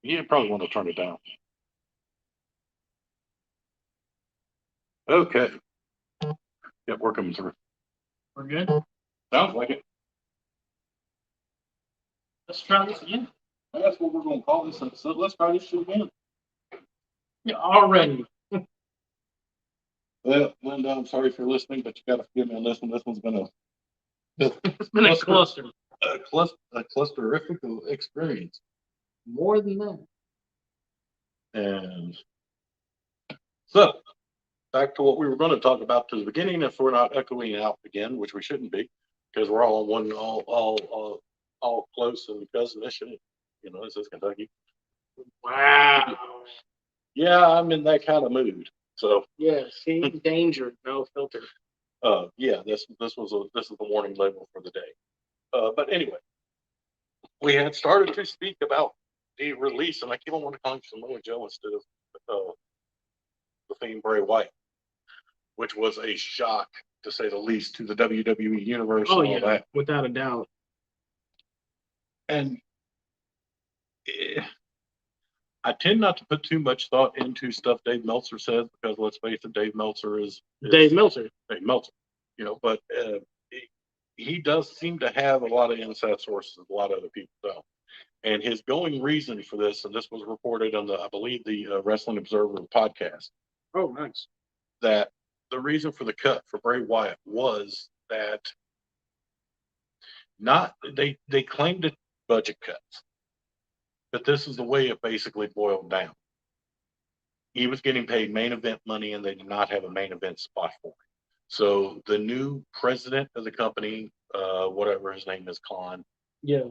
You probably want to turn it down. Okay. Yep, we're coming through. We're good. Sounds like it. Let's try this again. That's what we're going to call this episode. Let's try this shit again. Yeah, already. Well, Linda, I'm sorry for listening, but you got to forgive me on this one. This one's been a It's been a cluster. a clusterific experience. More than that. And so, back to what we were going to talk about to the beginning. If we're not echoing out again, which we shouldn't be, because we're all one, all close and cousin-ish. You know, this is Kentucky. Wow. Yeah, I'm in that kind of mood. So, Yeah, see, danger, no filter. yeah, this is the warning label for the day. But anyway, we had started to speak about the release, and I keep on wanting to call him Samoa Joe instead of the Fiend Bray Wyatt, which was a shock to say the least to the WWE universe. Oh, and all yeah, that. without a doubt. And I tend not to put too much thought into stuff Dave Meltzer says because let's face it, Dave Meltzer is Dave Meltzer. Dave Meltzer, you know, but he does seem to have a lot of inside sources a lot of other people don't. And his going reason for this, and this was reported on I believe, the Wrestling Observer podcast. Oh, nice. That the reason for the cut for Bray Wyatt was that they claimed it budget cuts, but this is the way it basically boiled down. He was getting paid main event money, and they did not have a main event spot for him. So the new president of the company, whatever his name is, Khan, yeah,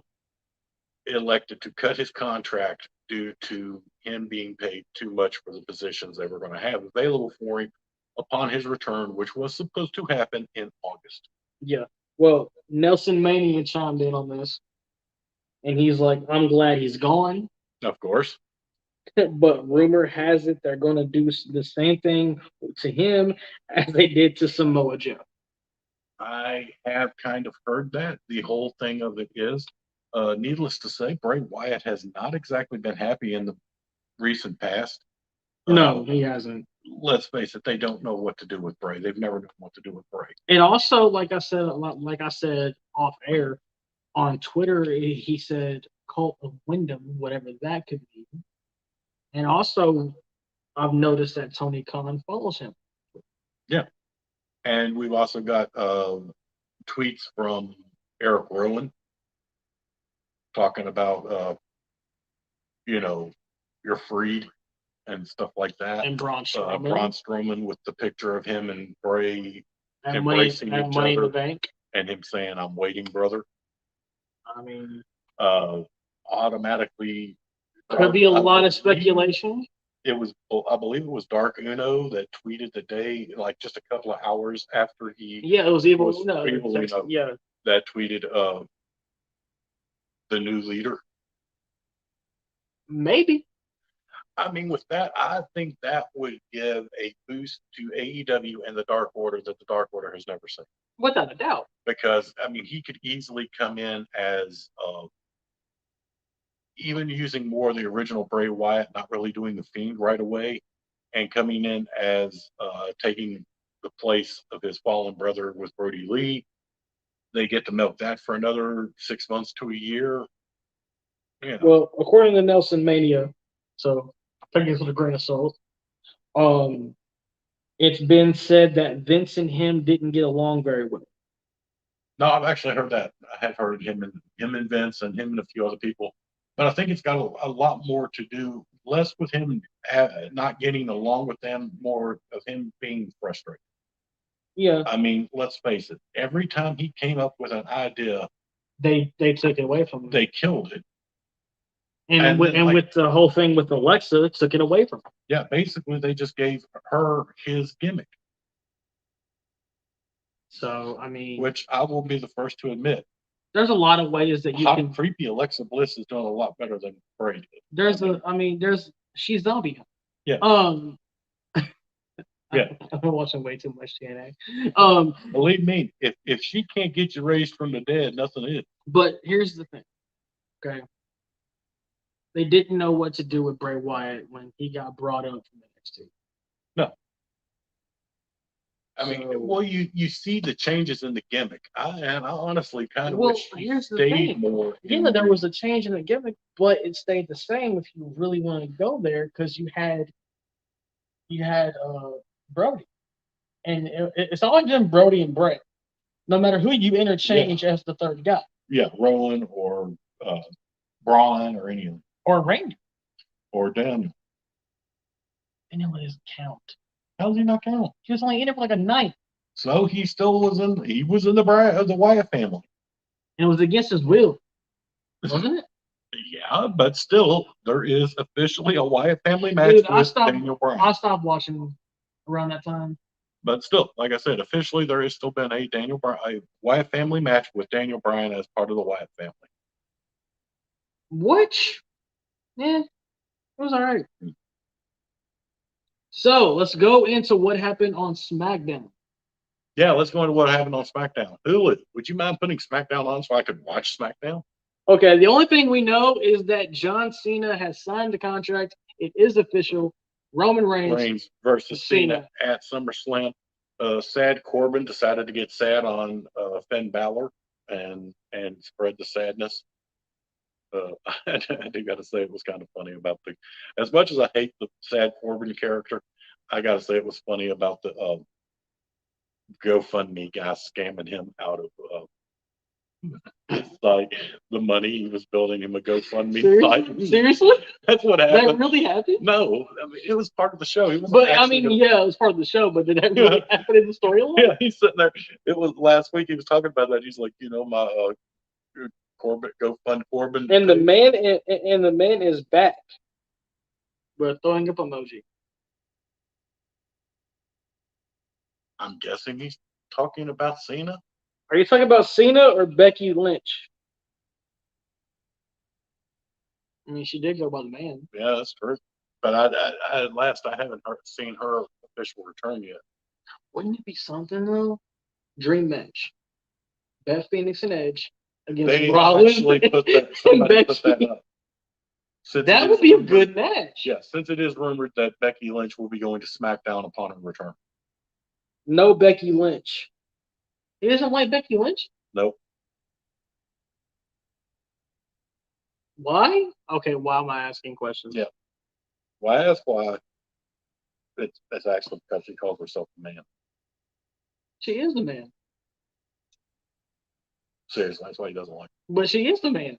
elected to cut his contract due to him being paid too much for the positions they were going to have available for him upon his return, which was supposed to happen in August. Yeah. Well, Nelson Mania chimed in on this, and he's like, "I'm glad he's gone." Of course. But rumor has it they're going to do the same thing to him as they did to Samoa Joe. I have kind of heard that. The whole thing of it is, needless to say, Bray Wyatt has not exactly been happy in the recent past. No, he hasn't. Let's face it, they don't know what to do with Bray. They've never known what to do with Bray. And also, like I said off air on Twitter, he said Cult of Wyndham, whatever that could be. And also, I've noticed that Tony Khan follows him. Yeah. And we've also got tweets from Eric Rowan talking about, you're freed and stuff like that. And Braun Strowman. Braun Strowman with the picture of him and Bray embracing each other. In the bank. And him saying, "I'm waiting, brother." I mean, automatically. Could be a lot of speculation. It was, I believe it was Dark Uno that tweeted the day, like just a couple of hours after he. Yeah, it was Evil Uno. Yeah. That tweeted the new leader. Maybe. I mean, with that, I think that would give a boost to AEW and the Dark Order that the Dark Order has never seen. Without a doubt. Because, I mean, he could easily come in as even using more of the original Bray Wyatt, not really doing the Fiend right away, and coming in as taking the place of his fallen brother with Brody Lee. They get to milk that for another 6 months to a year. You know. Well, according to Nelson Mania, so take this with a grain of salt. It's been said that Vince and him didn't get along very well. No, I've actually heard that. I have heard him and Vince and him and a few other people. But I think it's got a lot more to do, less with him not getting along with them, more of him being frustrated. Yeah. I mean, let's face it. Every time he came up with an idea, they took it away from him. They killed it. And with the whole thing with Alexa, it took it away from him. Yeah, basically they just gave her his gimmick. So, I mean, which I will be the first to admit. There's a lot of ways that you can. Creepy Alexa Bliss is doing a lot better than Bray did. She's zombie. Yeah. Yeah. I've been watching way too much TNA. Believe me, if she can't get you raised from the dead, nothing is. But here's the thing. Okay. they didn't know what to do with Bray Wyatt when he got brought up from NXT. I mean, So- well, you see the changes in the gimmick. I honestly kind of Well, wish he here's the stayed thing. more. Yeah, there was a change in the gimmick, but it stayed the same if you really want to go there because you had Brody, and it's always been Brody and Bray. No matter who you interchange as the third guy, Yeah, Rowan or Braun or any of them, or Randy, or Daniel. Daniel doesn't count. How does he not count? He was only in it for like a night, So he still was in. He was in the Wyatt family. and it was against his will, wasn't it? Yeah, but still, there is officially a Wyatt family match Dude, I with stopped. Daniel Bryan. I stopped watching around that time. But still, like I said, officially there has still been a Wyatt family match with Daniel Bryan as part of the Wyatt family. Which, yeah, it was all right. So let's go into what happened on SmackDown. Yeah, let's go into what happened on SmackDown. Hulu, would you mind putting SmackDown on so I could watch SmackDown? Okay, the only thing we know is that John Cena has signed the contract. It is official. Roman Reigns versus Cena. Cena at SummerSlam. Sad Corbin decided to get sad on Finn Balor and spread the sadness. I do got to say it was kind of funny about as much as I hate the sad Corbin character, I got to say it was funny about the GoFundMe guy scamming him out of like the money he was building him a GoFundMe site. Seriously? That's what happened. That really happened? No, I mean, it was part of the show. He was But I mean, yeah, it was part of the show. But did that really happen in the storyline? Yeah, he's sitting there. It was last week. He was talking about that. He's like, my Corbin, GoFund Corbin. And the man is back. We're throwing up emoji. I'm guessing he's talking about Cena. Are you talking about Cena or Becky Lynch? I mean, she did go by the man. Yeah, that's true. But I at last I haven't seen her official return yet. Wouldn't it be something though? Dream match. Beth Phoenix and Edge against They Rollins actually and put that up. That would be a good match. Yeah, since it is rumored that Becky Lynch will be going to SmackDown upon her return. No Becky Lynch. He doesn't like Becky Lynch? Nope. Why? Okay, why am I asking questions? Yeah. Why ask why? It's actually because she calls herself a man. She is the man. Seriously, that's why he doesn't like her. But she is the man.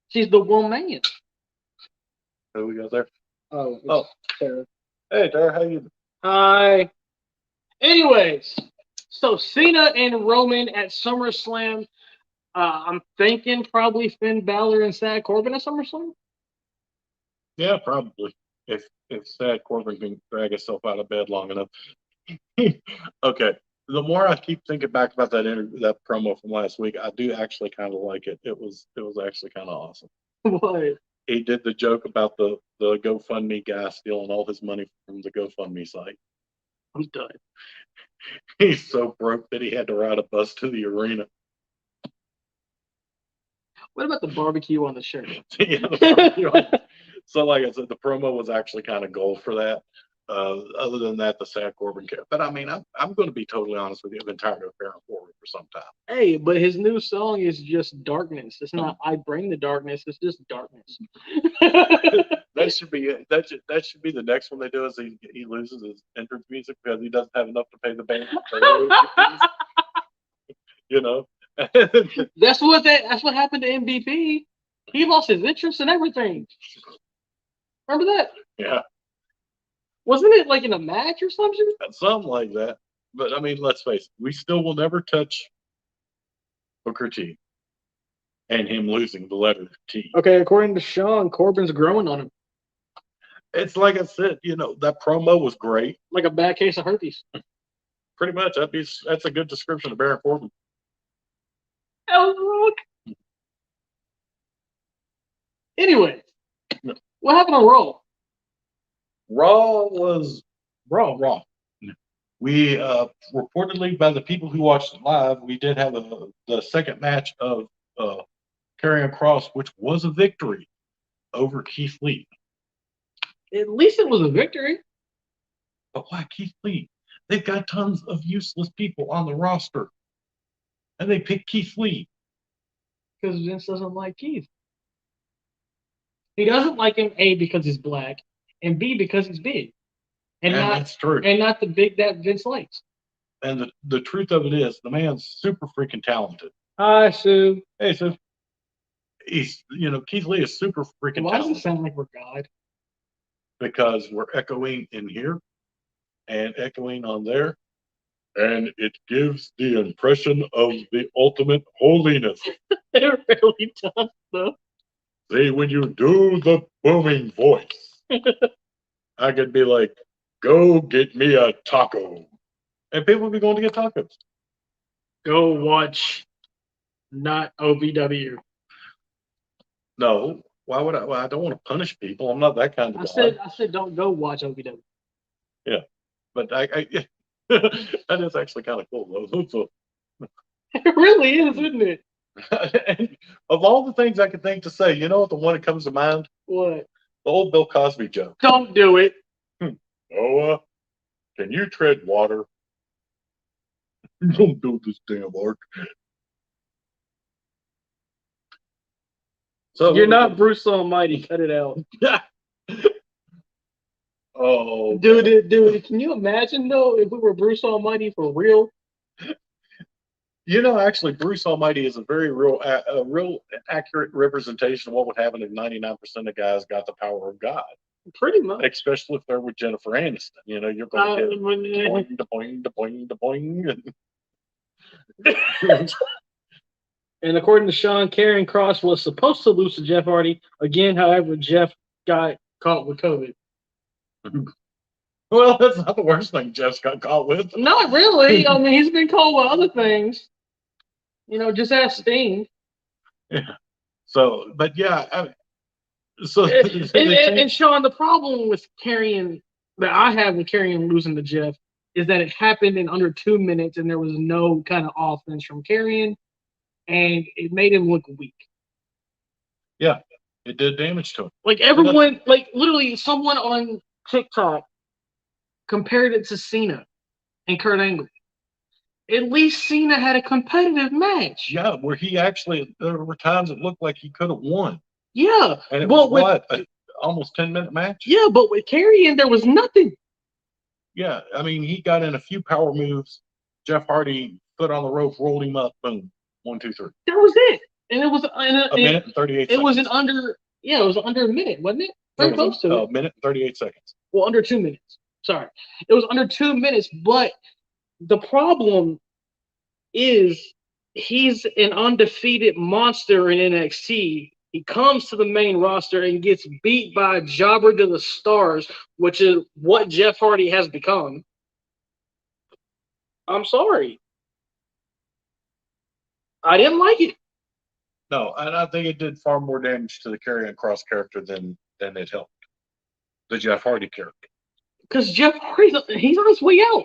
She's the woman. Who we got there? Oh, Tara. Hey, Tara, how you? Hi. Anyways, so Cena and Roman at SummerSlam. I'm thinking probably Finn Balor and Sad Corbin at SummerSlam. Yeah, probably. If Sad Corbin can drag himself out of bed long enough. Okay. The more I keep thinking back about that promo from last week, I do actually kind of like it. It was actually kind of awesome. What? He did the joke about the GoFundMe guy stealing all his money from the GoFundMe site. I'm done. He's so broke that he had to ride a bus to the arena. What about the barbecue on the shirt? Yeah, the barbecue. So, like I said, the promo was actually kind of gold for that. Other than that, the Sad Corbin character. But I mean, I'm going to be totally honest with you. I've been tired of Baron Corbin for some time. Hey, but his new song is just darkness. It's not I bring the darkness. It's just darkness. That should be it. That should be the next one they do. Is he loses his entrance music because he doesn't have enough to pay the band. You know. That's what happened to MVP. He lost his interest in everything. Remember that? Yeah. Wasn't it like in a match or something? Something like that. But I mean, let's face it, we still will never touch Booker T and him losing the letter T. Okay, according to Sean, Corbin's growing on him. It's like I said, that promo was great. Like a bad case of herpes. Pretty much. That's a good description of Baron Corbin. Oh, look. Anyway, what happened on Raw? Raw was Raw. We reportedly, by the people who watched it live, we did have the second match of Karrion Kross, which was a victory over Keith Lee. At least it was a victory. But why Keith Lee? They've got tons of useless people on the roster. And they picked Keith Lee. Because Vince doesn't like Keith. He doesn't like him, A, because he's black, and B, because he's big. And that's true. And not the big that Vince likes. And the truth of it is, the man's super freaking talented. Hi, Sue. Hey, Sue. He's, Keith Lee is super freaking Why talented. does it sound like we're God? Because we're echoing in here and echoing on there. And it gives the impression of the ultimate holiness. It really does, though. See, when you do the booming voice, I could be like, go get me a taco. And people would be going to get tacos. Go watch not OVW. No. Why would I? Well, I don't want to punish people. I'm not that kind of guy. I said don't go watch OVW. Yeah. But I that is actually kind of cool, though. So, It really is, isn't it? and of all the things I could think to say, you know what the one that comes to mind? What? The old Bill Cosby joke. Don't do it. Noah, can you tread water? Don't do this damn art. So You're not Bruce Almighty. Cut it out. Oh, Dude, can you imagine though if we were Bruce Almighty for real? Actually, Bruce Almighty is a very real accurate representation of what would happen if 99% of guys got the power of God. Pretty much. Especially if they're with Jennifer Aniston. You're going to get boing, da boing, da boing, da boing. And according to Sean, Karrion Kross was supposed to lose to Jeff Hardy. Again, however, Jeff got caught with COVID. Well, that's not the worst thing Jeff's got caught with. Not really. I mean, he's been caught with other things. Just ask Sting. Yeah. So, but yeah. And Sean, the problem with Karrion that I have with Karrion losing to Jeff is that it happened in under 2 minutes and there was no kind of offense from Karrion, and it made him look weak. Yeah, it did damage to him. Like everyone, like literally someone on TikTok compared it to Cena and Kurt Angle. At least Cena had a competitive match. Yeah, where he actually, there were times it looked like he could have won. Yeah. And it was almost 10-minute match? Yeah, but with Karrion, there was nothing. Yeah, I mean, he got in a few power moves. Jeff Hardy put on the rope, rolled him up, boom, 1, 2, 3. That was it. And it was a minute and 38 seconds. It was it was under a minute, wasn't it? Very close to it. A minute and 38 seconds. Well, under 2 minutes. Sorry. It was under 2 minutes, but the problem is he's an undefeated monster in NXT. He comes to the main roster and gets beat by a jobber to the stars, which is what Jeff Hardy has become. I'm sorry. I didn't like it. No, and I think it did far more damage to the Karrion Kross character than it helped the Jeff Hardy character. Because Jeff Hardy, he's on his way out.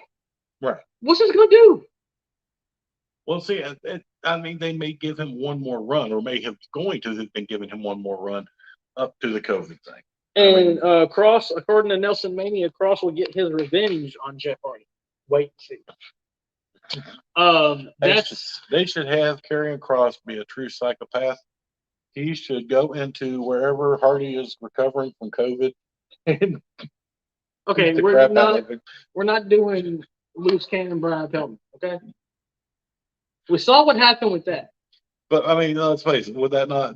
Right. What's this going to do? Well, see, I mean, they may give him one more run, or may have going to have been giving him one more run up to the COVID thing. And Kross, according to Nelson Mania, Kross will get his revenge on Jeff Hardy. Wait and see. They should have Karrion Kross be a true psychopath. He should go into wherever Hardy is recovering from COVID. And okay, we're not doing loose cannon Brian Pillman. Okay, we saw what happened with that. But I mean, let's face it. Would that not,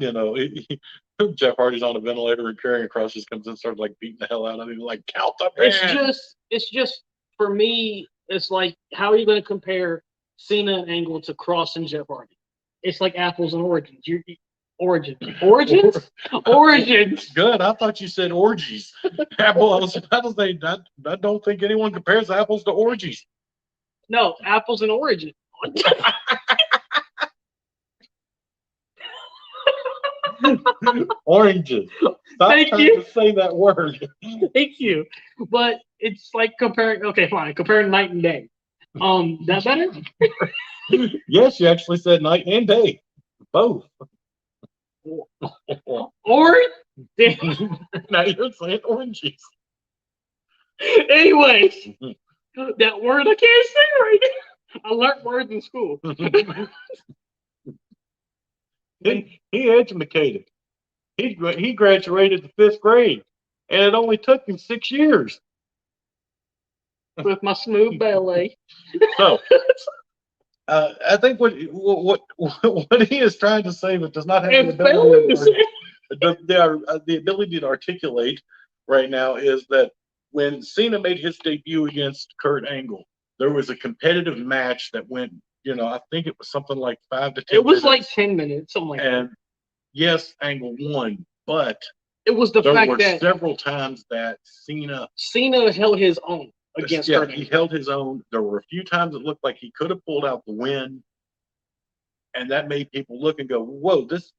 Jeff Hardy's on a ventilator and Karrion Kross just comes in and starts like beating the hell out of him, like count the man. It's just for me. It's like, how are you going to compare Cena and Angle to Kross and Jeff Hardy? It's like apples and origins. Origins? Good. I thought you said orgies. Apples. I don't think anyone compares apples to orgies. No, apples and origins. Oranges. Stop Thank trying you. to say that word. Thank you. But it's like comparing night and day. That better? Yes, you actually said night and day. Both. Or Now you're saying oranges. anyways, that word I can't say right now. I learned words in school. He educated. He graduated the 5th grade, and it only took him 6 years. With my smooth ballet. So, I think what he is trying to say, but does not have the And failing ability to say. the ability to articulate right now is that when Cena made his debut against Kurt Angle, there was a competitive match that went, I think it was something like 5 to 10 It was like minutes. 10 minutes, something like that. And yes, Angle won, but It was the there fact were that several times that Cena, Cena held his own against Kurt he Angle. held his own. There were a few times it looked like he could have pulled out the win, and that made people look and go, "Whoa, this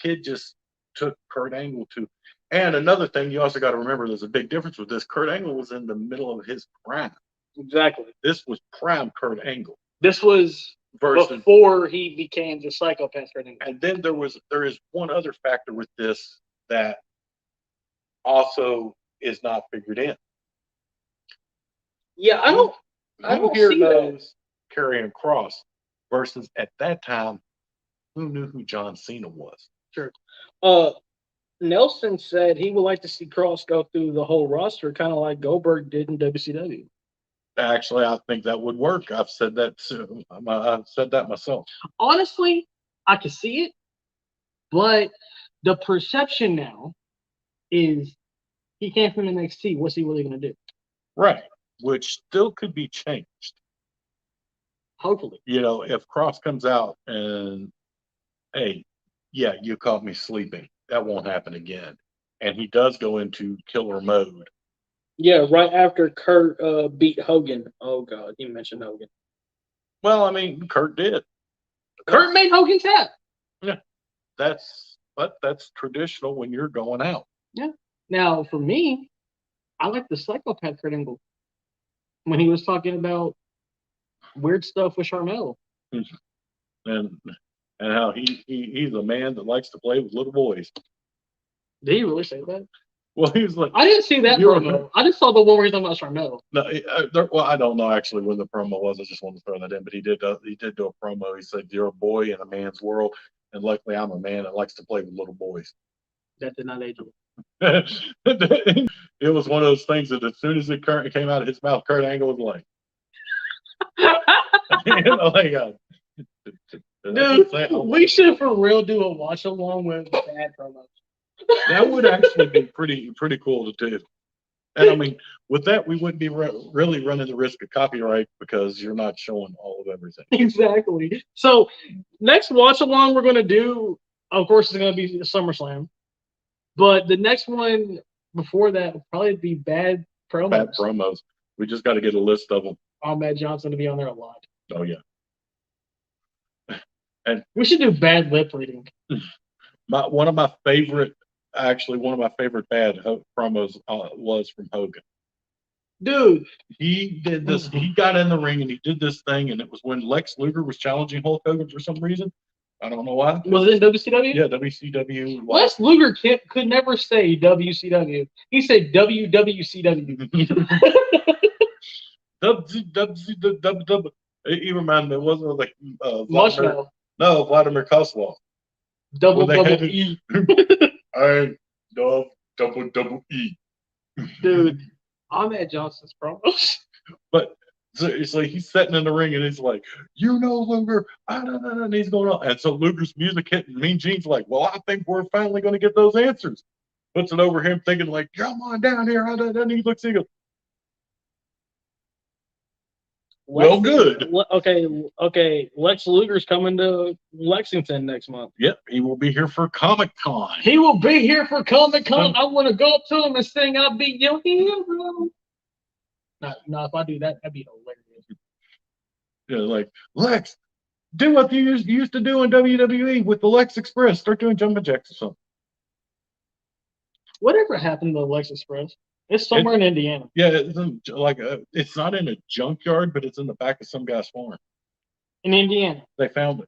kid just took Kurt Angle to." And another thing you also got to remember, there's a big difference with this. Kurt Angle was in the middle of his prime. Exactly. This was prime Kurt Angle This was versus. before he became the psychopath Kurt Angle. And then there is one other factor with this that also is not figured in. Yeah, I don't here see that. knows Karrion Kross versus at that time, who knew who John Cena was? Sure. Nelson said he would like to see Cross go through the whole roster, kind of like Goldberg did in WCW. Actually, I think that would work. I've said that too. I've said that myself. Honestly, I can see it, but the perception now is he came from NXT. What's he really going to do? Right. Which still could be changed. Hopefully. If Cross comes out and, hey, yeah, you caught me sleeping. That won't happen again. And he does go into killer mode. Yeah, right after Kurt beat Hogan. Oh, God, he mentioned Hogan. Well, I mean, Kurt did. Kurt made Hogan tap. Yeah. That's traditional when you're going out. Yeah. Now, for me, I like the psychopath Kurt Angle when he was talking about weird stuff with Charmel. And how he's a man that likes to play with little boys. Did he really say that? Well, he was like, I didn't see that promo. I just saw the one where he's talking about Charmel. No, well, I don't know actually when the promo was. I just wanted to throw that in, but he did do a promo. He said, "You're a boy in a man's world, and luckily I'm a man that likes to play with little boys." That did not age him. It was one of those things that as soon as it came out of his mouth, Kurt Angle was like, Dude, we should for real do a watch along with bad promos. That would actually be pretty cool to do. And I mean, with that, we wouldn't be really running the risk of copyright because you're not showing all of everything. Exactly. So next watch along we're going to do, of course, is going to be SummerSlam. But the next one before that will probably be bad promos. Bad promos. We just got to get a list of them. Ahmed Johnson to be on there a lot. Oh, yeah. And we should do bad lip reading. One of my favorite bad promos was from Hogan. Dude, he did this. He got in the ring and he did this thing, and it was when Lex Luger was challenging Hulk Hogan for some reason. I don't know why. Was it in WCW? Yeah, WCW. Lex Luger could never say WCW. He said WWCW. WCW. He reminded me. It wasn't like Marshmallow. No, Vladimir Kozlov. Double E. I love double E. Dude, Ahmed Johnson's promos. But so it's like he's sitting in the ring and he's like, Luger, and he's going on. And so Luger's music hit and Mean Gene's like, well, I think we're finally going to get those answers. Puts it over him thinking like, come on down here. And he looks and he goes, well, good. Okay. Lex Luger's coming to Lexington next month. Yep, he will be here for Comic-Con. He will be here for Comic-Con. I want to go up to him and sing "I'll Be Your Hero." No, if I do that, that'd be hilarious. Yeah, like, Lex, do what you used to do in WWE with the Lex Express. Start doing jumping jacks or something. Whatever happened to the Lex Express? It's somewhere in Indiana. Yeah, it's not in a junkyard, but it's in the back of some guy's farm. In Indiana. They found it.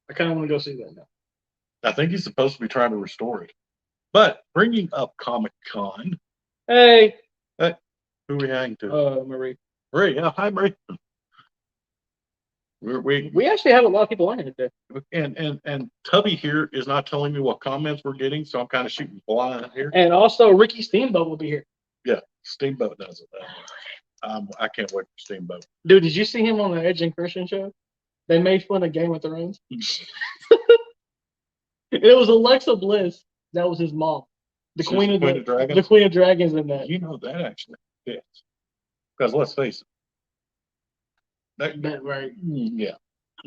I kind of want to go see that now. I think he's supposed to be trying to restore it. But bringing up Comic Con, Hey, who we hang to? Marie. Marie, yeah, hi Marie. We We actually have a lot of people on here today. and Tubby here is not telling me what comments we're getting, so I'm kind of shooting blind here. And also Ricky Steamboat will be here. Yeah, Steamboat does it. I can't wait for Steamboat. Dude, did you see him on the Edge and Christian show? They made fun of Game of Thrones. It was Alexa Bliss. That was his mom. The She's Queen of Queen of Dragons? The Queen of Dragons in that. You know that actually fits. Because let's face it. That right. Yeah.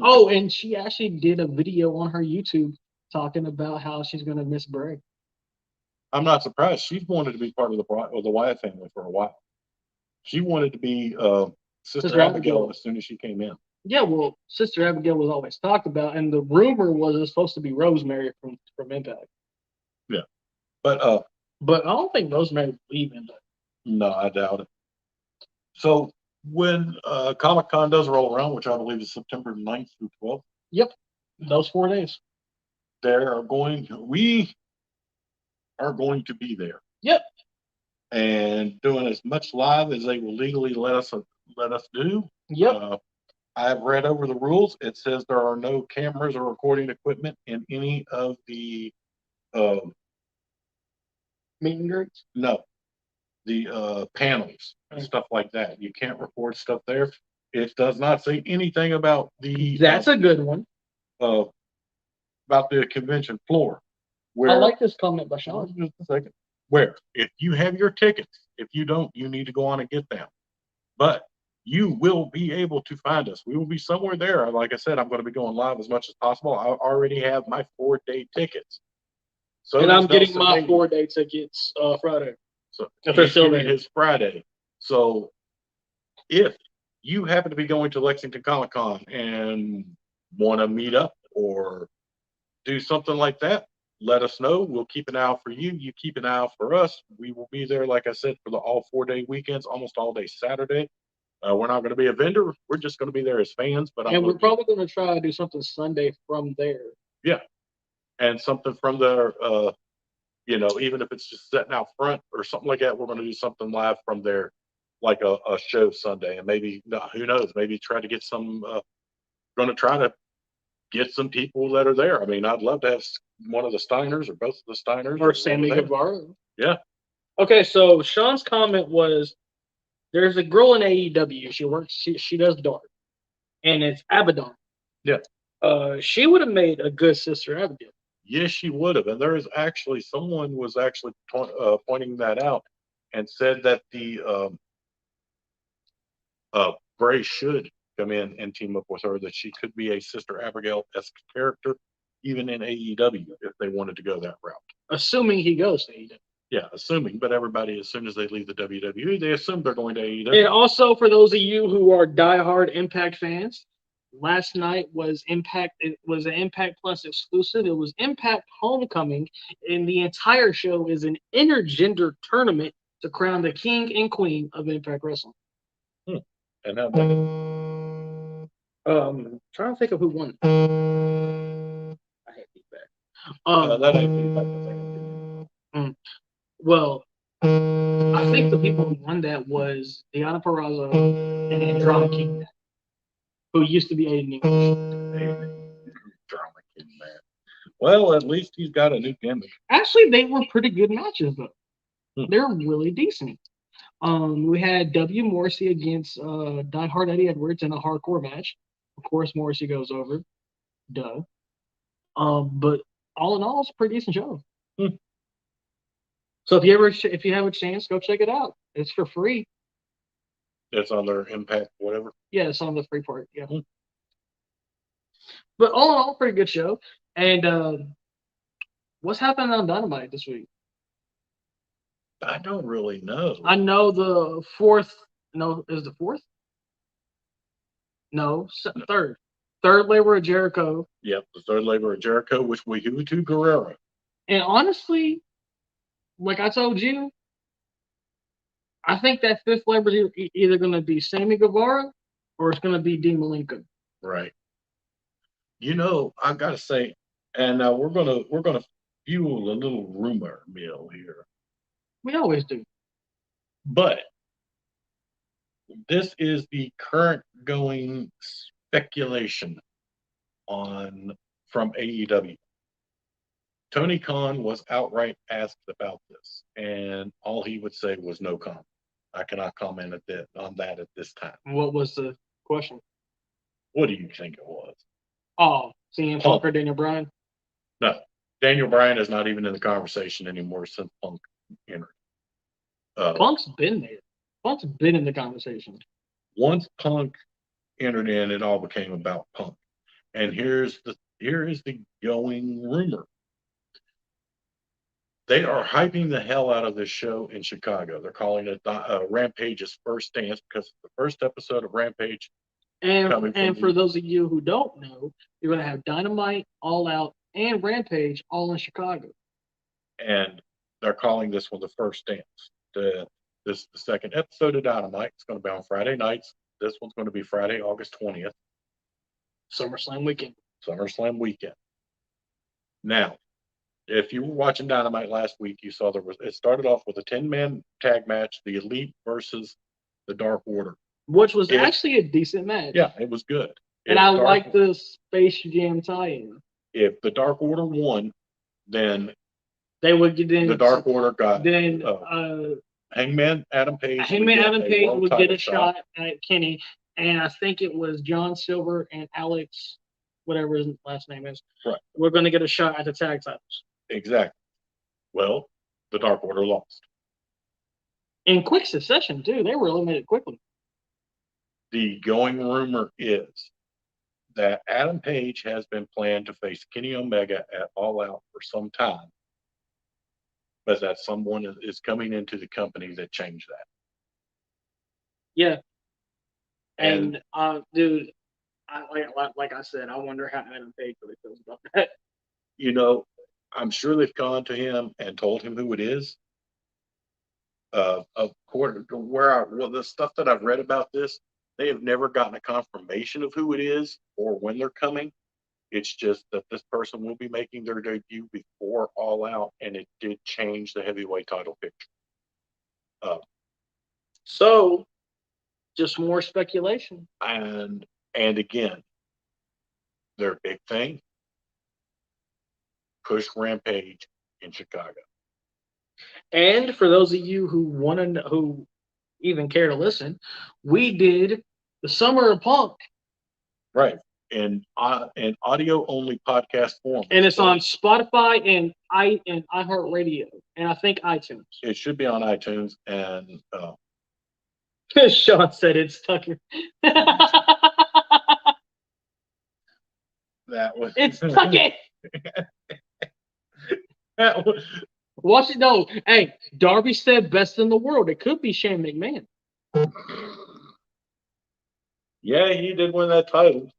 Oh, and she actually did a video on her YouTube talking about how she's gonna miss Bray. I'm not surprised. She's wanted to be part of the Wyatt family for a while. She wanted to be Sister Sister Abigail Abigail. as soon as she came in. Yeah, well, Sister Abigail was always talked about, and the rumor was it was supposed to be Rosemary from Impact. But But I don't think Rosemary would leave Impact. no, I doubt it. So when Comic Con does roll around, which I believe is September 9th through 12th, Those 4 days. we are going to be there. Yep. And doing as much live as they will legally let us do. Yep. I've read over the rules. It says there are no cameras or recording equipment in any of the Meet and greets. no, the panels and stuff like that. You can't record stuff there. It does not say anything about the That's a good one. about the convention floor. Where I like this comment by Sean. just a second. Where if you have your tickets, if you don't, you need to go on and get them. But you will be able to find us. We will be somewhere there. Like I said, I'm going to be going live as much as possible. I already have my 4-day tickets. So And I'm getting Nelson my Navy. 4-day tickets Friday. So If they're he's still getting there. his Friday. So if you happen to be going to Lexington Comic Con and want to meet up or do something like that, let us know. We'll keep an eye out for you. You keep an eye out for us. We will be there, like I said, for the all 4-day weekends, almost all day Saturday. We're not going to be a vendor. We're just going to be there as fans. But And we're probably going to try to do something Sunday from there. and something from there. Even if it's just sitting out front or something like that, we're going to do something live from there, like a show Sunday, and maybe who knows, maybe try to get some. Going to try to get some people that are there. I mean, I'd love to have one of the Steiners or both of the Steiners Or Sammy Guevara. Yeah. Okay, so Sean's comment was, there's a girl in AEW. She works. She does dark, and it's Abaddon. Yeah. She would have made a good Sister Abigail. Yes, she would have. And there is actually someone was actually pointing that out and said that the Bray should come in and team up with her, that she could be a Sister Abigail-esque character, even in AEW, if they wanted to go that route. Assuming he goes to AEW. Yeah, assuming. But everybody, as soon as they leave the WWE, they assume they're going to AEW. And also, for those of you who are diehard Impact fans, last night was Impact. It was an Impact Plus exclusive. It was Impact Homecoming, and the entire show is an intergender tournament to crown the king and queen of Impact Wrestling. And how Trying to think of who won. I hate feedback. that ain't feedback. Well, I think the people who won that was Deonna Purrazzo and Andromeda King, who used to be Aiden English. Drama King, man. Well, at least he's got a new gimmick. Actually, they were pretty good matches, though. Hmm. They're really decent. We had W. Morrissey against diehard Eddie Edwards in a hardcore match. Of course, Morrissey goes over. Duh. But all in all, it's a pretty decent show. Hmm. So if you have a chance, go check it out. It's for free. It's on their Impact, whatever. Yeah, it's on the free part. Yeah. Hmm. But all in all, pretty good show. And what's happening on Dynamite this week? I don't really know. I know the fourth. No, is the fourth? No, third. Third labor of Jericho. Yep, the third labor of Jericho, which we do to Guerrero. And honestly, like I told you, I think that fifth labor is either going to be Sammy Guevara or it's going to be Dean Malenko. Right. I got to say, And now we're gonna fuel a little rumor mill here. We always do. But this is the current going speculation on from AEW. Tony Khan was outright asked about this, and all he would say was no comment. I cannot comment on that at this time. What was the question? What do you think it was? Oh, CM Punk or Daniel Bryan? No, Daniel Bryan is not even in the conversation anymore since Punk entered. Punk's been there. Punk's been in the conversation. Once Punk entered in, it all became about Punk. And here is the going rumor. They are hyping the hell out of this show in Chicago. They're calling it Rampage's First Dance because it's the first episode of Rampage. And for those of you who don't know, you're going to have Dynamite, All Out, and Rampage all in Chicago. And they're calling this one the First Dance. This is the second episode of Dynamite. It's going to be on Friday nights. This one's going to be Friday, August 20th. SummerSlam weekend. SummerSlam weekend. Now, if you were watching Dynamite last week, you saw it started off with a 10-man tag match, the Elite versus the Dark Order. Which was actually a decent match. Yeah, it was good. And I like the Space Jam tie-in. If the Dark Order won, then they would get in. The Dark Order got Hangman Adam Page. Hangman Adam Page would get a shot at Kenny, and I think it was John Silver and Alex, whatever his last name is. Right. We're going to get a shot at the tag titles. Exactly. Well, the Dark Order lost. In quick succession, too. They were eliminated quickly. The going rumor is that Adam Page has been planned to face Kenny Omega at All Out for some time, but that someone is coming into the company that changed that. Yeah. And dude, like I said, I wonder how Adam Page really feels about that. You know, I'm sure they've gone to him and told him who it is. Of course, the stuff that I've read about this, they have never gotten a confirmation of who it is or when they're coming. It's just that this person will be making their debut before All Out, and it did change the heavyweight title picture. So, just more speculation. And again, their big thing: push Rampage in Chicago. And for those of you who want to know, who even care to listen, we did the Summer of Punk. Right. In audio only podcast form. And it's on Spotify and iHeartRadio, and I think iTunes. It should be on iTunes, and Sean said it's Tucker. It's Tucker. Watch it though. Hey, Darby said best in the world. It could be Shane McMahon. Yeah, he did win that title.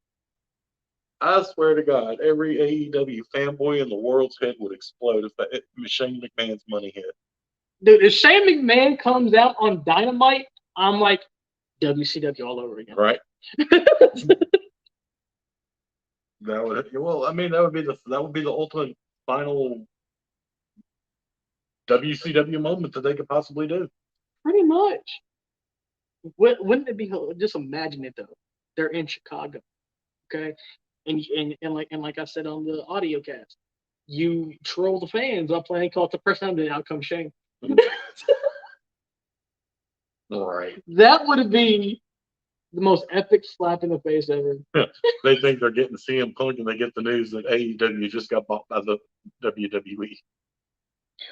I swear to God, every AEW fanboy in the world's head would explode if Shane McMahon's money hit. Dude, if Shane McMahon comes out on Dynamite, I'm like WCW all over again. Right. That would be the ultimate final WCW moment that they could possibly do. Pretty much. Wouldn't it be? Just imagine it though. They're in Chicago, okay, and like I said on the audio cast, you troll the fans by playing Call to Press and out comes Shane. Right. That would be the most epic slap in the face ever. They think they're getting CM Punk, and they get the news that AEW just got bought by the WWE.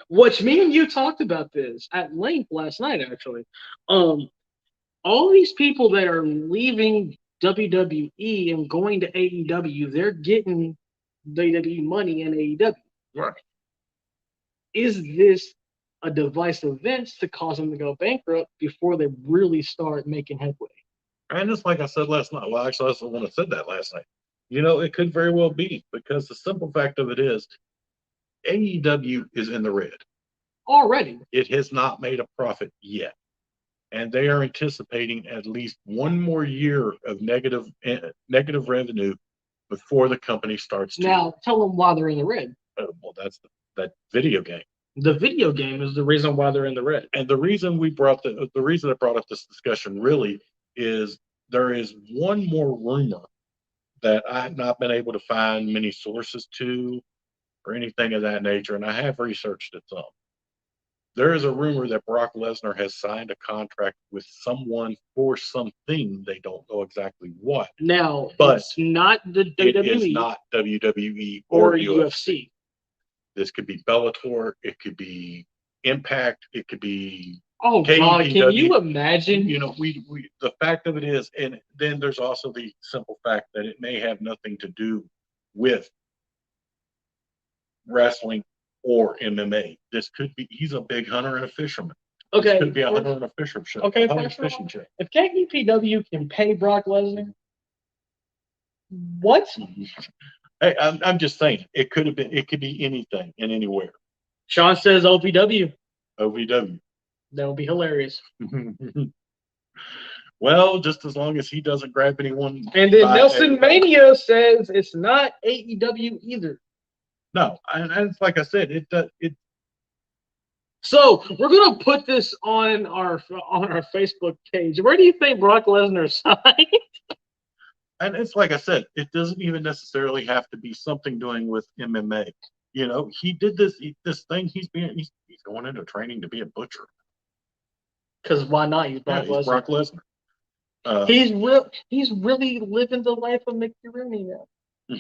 Which me and you talked about this at length last night, actually. All these people that are leaving WWE and going to AEW, they're getting WWE money in AEW. Right. Is this a device of Vince to cause them to go bankrupt before they really start making headway? And it's like I said last night. Well, actually, that's the one that said that last night. You know, it could very well be, because the simple fact of it is AEW is in the red. Already. It has not made a profit yet. And they are anticipating at least one more year of negative revenue before the company starts to. Now, tell them why they're in the red. Well, that's that video game. The video game is the reason why they're in the red. And the reason the reason I brought up this discussion really is there is one more rumor that I have not been able to find many sources to or anything of that nature, and I have researched it some. There is a rumor that Brock Lesnar has signed a contract with someone for something. They don't know exactly what. Now, But it's not the It WWE is not WWE or or UFC. This could be Bellator. It could be Impact. It could be, Oh God, can KPW. you imagine? you know, we the fact of it is, and then there's also the simple fact that it may have nothing to do with wrestling or MMA. This could be, he's a big hunter and a fisherman. This Okay, could be a hunter and a fisher show. Okay, a hunter first of all, fishing show. if KPW can pay Brock Lesnar, what? Hey, I'm just saying, it could have been, it could be anything and anywhere. Sean says OVW. OVW. That would be hilarious. Well, just as long as he doesn't grab anyone. And then by Nelson a- Mania says it's not AEW either. No, and it's like I said, it So we're gonna put this on our Facebook page. Where do you think Brock Lesnar signed? and it's like I said, it doesn't even necessarily have to be something doing with MMA. You know, he did this thing. He's going into training to be a butcher. Because why not? He's Yeah, Brock he's Lesnar. Brock Lesnar. He's really living the life of Mickey Rooney now.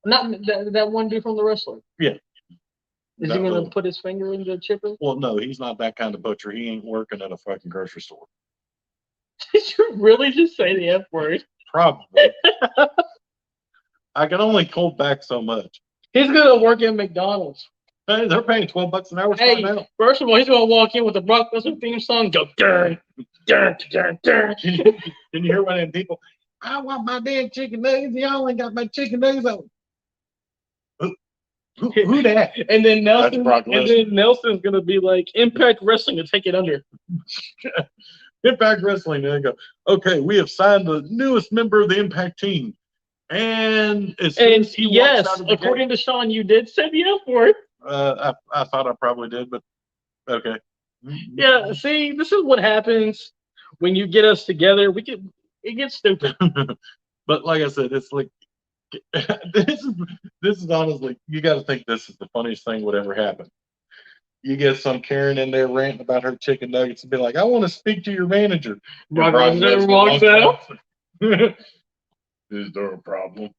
Not that one dude from The Wrestler. Yeah. Is That he gonna little- put his finger in the chipper? Well, no, he's not that kind of butcher. He ain't working at a fucking grocery store. Did you really just say the F word? Probably. I can only hold back so much. He's gonna work at McDonald's. Hey, they're paying $12 an hour Hey, right now. first of all, he's gonna walk in with the Brock Lesnar theme song. Go dun dun dun dun. Can you hear one of them people? I want my damn chicken nuggets. Y'all ain't got my chicken nuggets on. Who that? And then Nelson, Brock and then Nelson's gonna be like Impact Wrestling to take it under. Impact Wrestling. There you go. Okay, we have signed the newest member of the Impact team. And as soon And as he yes, walks out of the according to Sean, you did say the F word. gate, I thought I probably did, but okay. Yeah, see, this is what happens when you get us together. It gets stupid. But like I said, it's like this is honestly, you got to think this is the funniest thing would ever happen. You get some Karen in there ranting about her chicken nuggets and be like, "I want to speak to your manager." Brock And Lesnar Lesnar walks out. Is there a problem?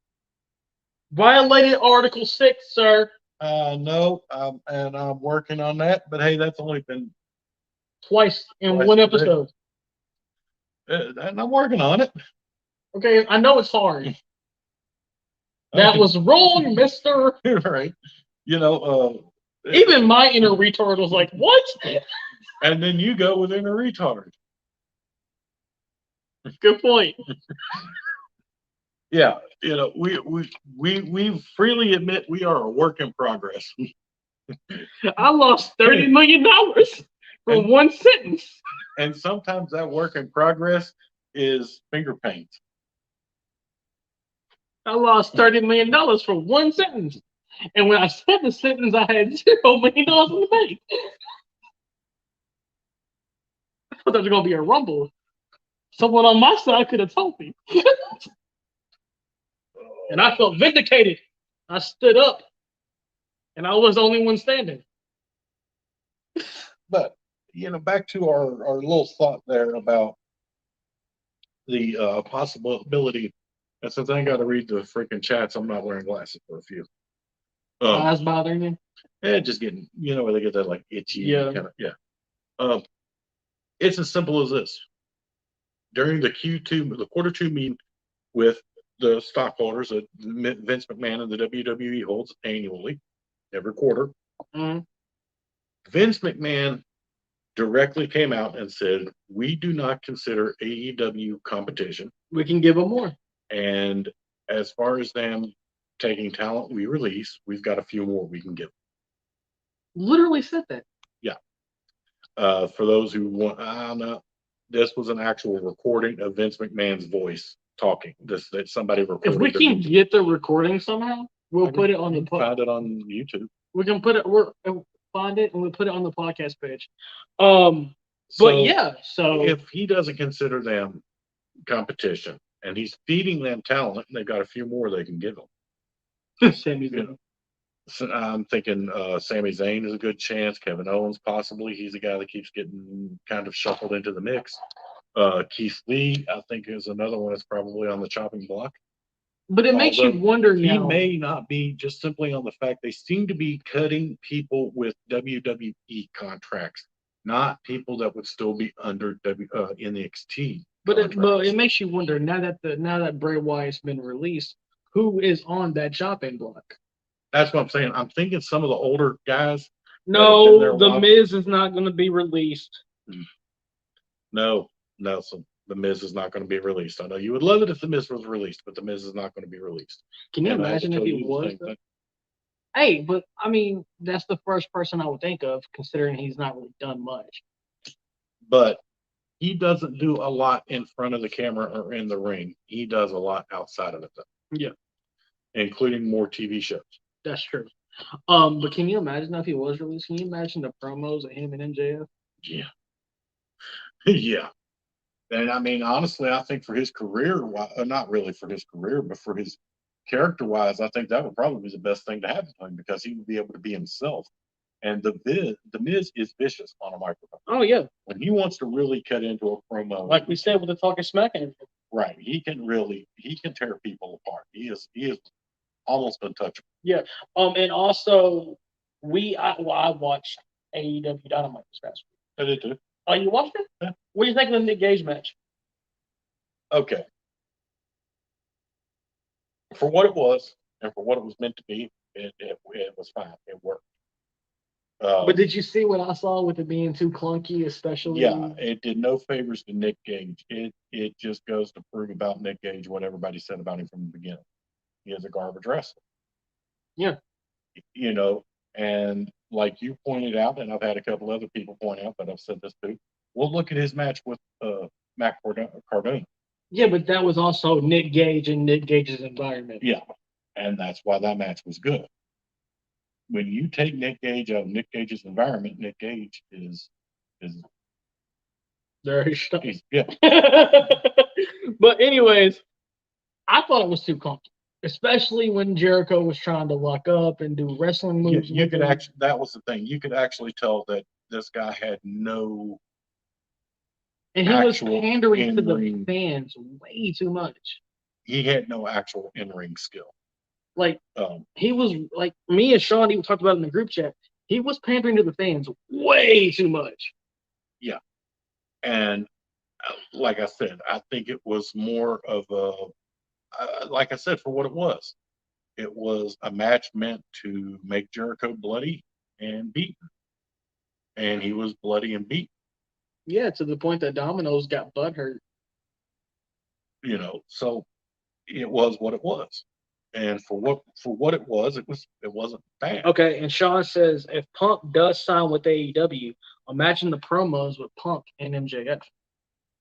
Violated Article 6, sir. No, and I'm working on that. But hey, that's only been, Twice in Twice one today. episode. and I'm working on it. Okay, I know it's hard. That was wrong, mister. right. You know, Even my inner retard was like, what? and then you go within a retard. Good point. Yeah, you know, we freely admit we are a work in progress. I lost $30 million from one sentence. And sometimes that work in progress is finger paint. I lost $30 million from one sentence. And when I said the sentence, I had $0 million in the bank. I thought there was going to be a rumble. Someone on my side could have told me. And I felt vindicated. I stood up. And I was the only one standing. But you know, back to our little thought there about the possibility. And since I ain't got to read the freaking chats, I'm not wearing glasses for a few. Eyes bothering you? Yeah, just getting, you know, where they get that like itchy Yeah. kind of, yeah. It's as simple as this. During the quarter two meeting with the stockholders that Vince McMahon and the WWE holds annually, every quarter, Mhm. Vince McMahon directly came out and said, "We do not consider AEW competition. We can give them more. And as far as them taking talent we release, we've got a few more we can give." Literally said that. For those who want, I don't know, this was an actual recording of Vince McMahon's voice talking. That somebody If recorded. we the can meeting. get the recording somehow, we'll I put it on the Find it on YouTube. we can put it find it and we'll put it on the podcast page. But So yeah, so if he doesn't consider them competition and he's feeding them talent, and they've got a few more they can give them. Sami You know, so I'm thinking Sami Zayn is a good chance. Kevin Owens possibly. He's a guy that keeps getting kind of shuffled into the mix. Keith Lee, I think, is another one that's probably on the chopping block. but it makes you Although wonder he now. may not be, just simply on the fact they seem to be cutting people with WWE contracts, not people that would still be under NXT. But it contracts. makes you wonder now that Bray Wyatt's been released, who is on that chopping block? That's what I'm saying. I'm thinking some of the older guys. No, the Miz is not going to be released. No, Nelson. The Miz is not going to be released. I know you would love it if the Miz was released, but the Miz is not going to be released. Can you And I had to imagine if tell he you the was? same thing. Hey, but I mean, that's the first person I would think of, considering he's not really done much. But he doesn't do a lot in front of the camera or in the ring. He does a lot outside of it, though. Yeah. Including more TV shows. That's true. But can you imagine if he was released? Can you imagine the promos of him and MJF? Yeah. Yeah. And I mean, honestly, I think for his career, not really for his career, but for his character wise, I think that would probably be the best thing to happen to him because he would be able to be himself. And the Miz is vicious on a microphone. Oh yeah, When he wants to really cut into a promo, like we said with the Talking Smack and everything. right, he can tear people apart. He is almost untouchable. Yeah. And also I watched AEW Dynamite this past week. I did too. Oh, you watched it? Yeah. What do you think of the Nick Gage match? Okay. For what it was and for what it was meant to be, it was fine. It worked. But did you see what I saw with it being too clunky, especially? Yeah, it did no favors to Nick Gage. It just goes to prove about Nick Gage what everybody said about him from the beginning. He is a garbage wrestler. Yeah. You know, and like you pointed out, and I've had a couple other people point out, but I've said this too. We'll look at his match with Matt Cardona. Yeah, but that was also Nick Gage and Nick Gage's environment. Yeah, and that's why that match was good. When you take Nick Gage out of Nick Gage's environment, Nick Gage is very stuck. Yeah. But anyways, I thought it was too clunky, especially when Jericho was trying to lock up and do wrestling moves. You could actually, that was the thing. You could actually tell that this guy had no. And he was pandering to the fans way too much. He had no actual in-ring skill. Like, he was like me and Sean even talked about it in the group chat. He was pandering to the fans way too much. Yeah. And like I said, I think it was more of a, like I said, for what it was. It was a match meant to make Jericho bloody and beaten. And he was bloody and beaten. Yeah, to the point that Domino's got butthurt. You know, so it was what it was. And for what it wasn't bad. Okay, and Sean says if Punk does sign with AEW, imagine the promos with Punk and MJF.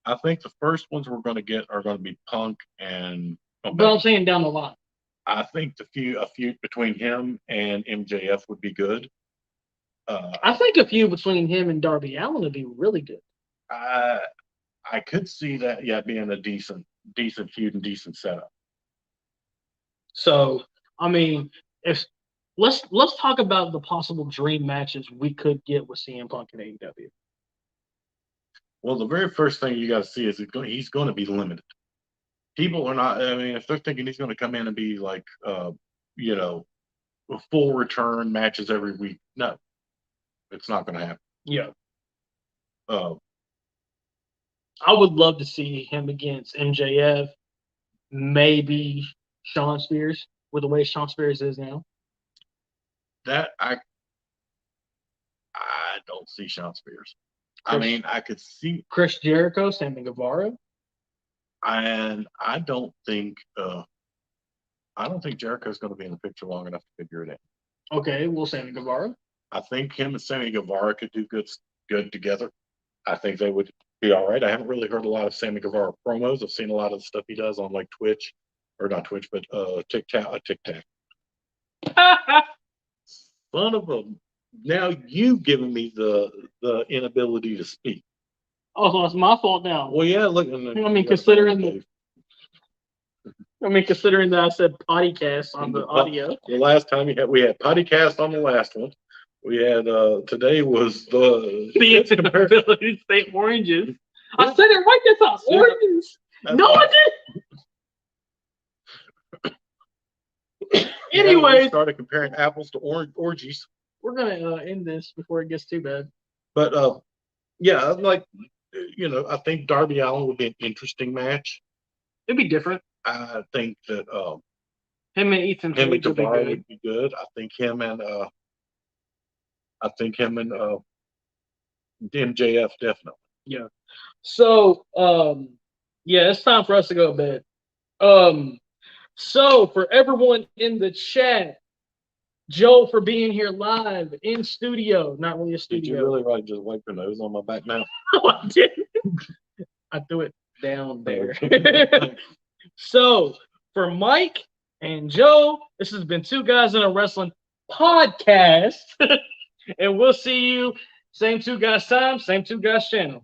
I think the first ones we're going to get are going to be Punk and. But I'm saying down the line. I think a feud between him and MJF would be good. I think a feud between him and Darby Allin would be really good. I could see that, yeah, being a decent feud and decent setup. So, I mean, if let's talk about the possible dream matches we could get with CM Punk and AEW. Well, the very first thing you got to see is he's going to be limited. People are not. I mean, if they're thinking he's going to come in and be like, you know, full return matches every week, no, it's not going to happen. Yeah. I would love to see him against MJF, maybe Shawn Spears, with the way Shawn Spears is now. That I don't see Shawn Spears. I mean, I could see Chris Jericho, Sammy Guevara, and I don't think Jericho's going to be in the picture long enough to figure it out. Okay, well, Sammy Guevara. I think him and Sammy Guevara could do good together. I think they would be all right. I haven't really heard a lot of Sammy Guevara promos. I've seen a lot of the stuff he does on like Twitch, or not Twitch, but TikTok. Son of a! Now you've given me the inability to speak. Oh, so it's my fault now. Well, yeah. Look, considering considering that I said podcast on the audio. The last time we had podcast on the last one. We had today was the inability to say oranges. I said it right this time. Oranges. No, I didn't. Anyways, started comparing apples to orgies. We're gonna end this before it gets too bad. But yeah, like I think Darby Allin would be an interesting match. It'd be different. I think that him and Ethan Guevara would be good. I think him and MJF definitely. Yeah. So yeah, it's time for us to go to bed. So for everyone in the chat, Joe for being here live in studio, not really a studio. Did you really just wipe your nose on my back now? No, I didn't. I threw it down there. So for Mike and Joe, this has been Two Guys in a Wrestling podcast. And we'll see you same Two Guys time, same Two Guys channel.